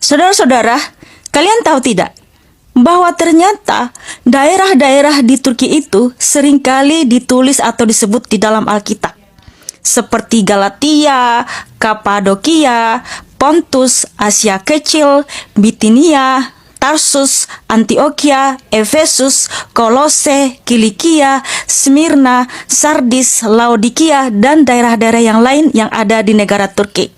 Saudara-saudara, kalian tahu tidak bahwa ternyata daerah-daerah di Turki itu seringkali ditulis atau disebut di dalam Alkitab, seperti Galatia, Kapadokia, Pontus, Asia Kecil, Bitinia, Tarsus, Antioquia, Efesus, Kolose, Kilikia, Smyrna, Sardis, Laodikia, dan daerah-daerah yang lain yang ada di negara Turki.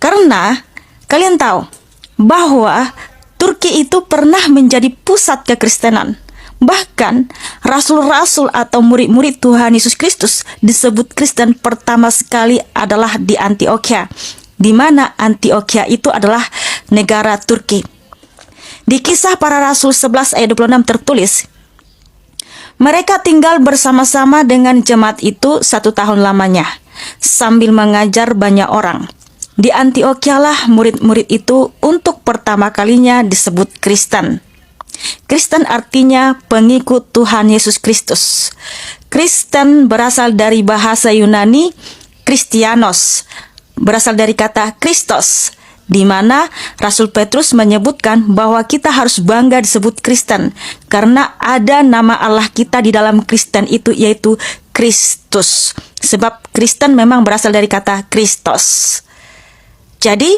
Karena kalian tahu bahwa Turki itu pernah menjadi pusat kekristenan. Bahkan rasul-rasul atau murid-murid Tuhan Yesus Kristus disebut Kristen pertama sekali adalah di Antioquia, di mana Antioquia itu adalah negara Turki. Di Kisah Para Rasul 11 ayat 26 tertulis, mereka tinggal bersama-sama dengan jemaat itu 1 tahun lamanya, sambil mengajar banyak orang. Di Antioquia lah murid-murid itu untuk pertama kalinya disebut Kristen. Kristen artinya pengikut Tuhan Yesus Kristus. Kristen berasal dari bahasa Yunani Kristianos, berasal dari kata Kristos, di mana Rasul Petrus menyebutkan bahwa kita harus bangga disebut Kristen karena ada nama Allah kita di dalam Kristen itu, yaitu Kristus. Sebab Kristen memang berasal dari kata Kristos. Jadi,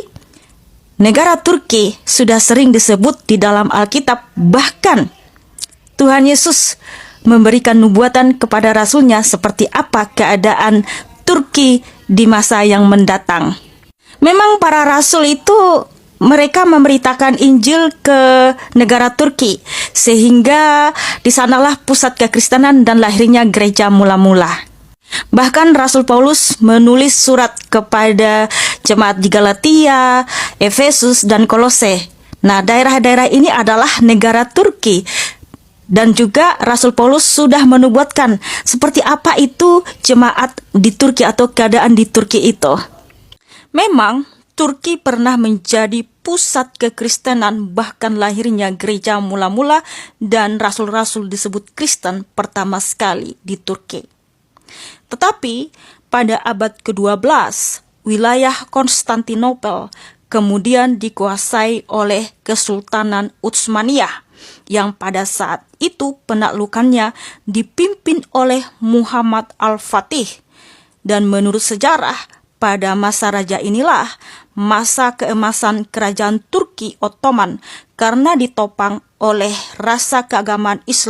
negara Turki sudah sering disebut di dalam Alkitab. Bahkan Tuhan Yesus memberikan nubuatan kepada rasulnya seperti apa keadaan Turki di masa yang mendatang. Memang para rasul itu mereka memberitakan Injil ke negara Turki, sehingga di sanalah pusat kekristenan dan lahirnya gereja mula-mula. Bahkan Rasul Paulus menulis surat kepada jemaat di Galatia, Efesus, dan Kolose. Nah, daerah-daerah ini adalah negara Turki. Dan juga Rasul Paulus sudah menubuatkan seperti apa itu jemaat di Turki atau keadaan di Turki itu. Memang Turki pernah menjadi pusat kekristenan, bahkan lahirnya gereja mula-mula dan rasul-rasul disebut Kristen pertama sekali di Turki. Tetapi pada abad ke-12, wilayah Konstantinopel kemudian dikuasai oleh Kesultanan Utsmaniyah, yang pada saat itu penaklukannya dipimpin oleh Muhammad Al-Fatih. Dan menurut sejarah, pada masa raja inilah masa keemasan kerajaan Turki Ottoman karena ditopang oleh rasa keagamaan Islam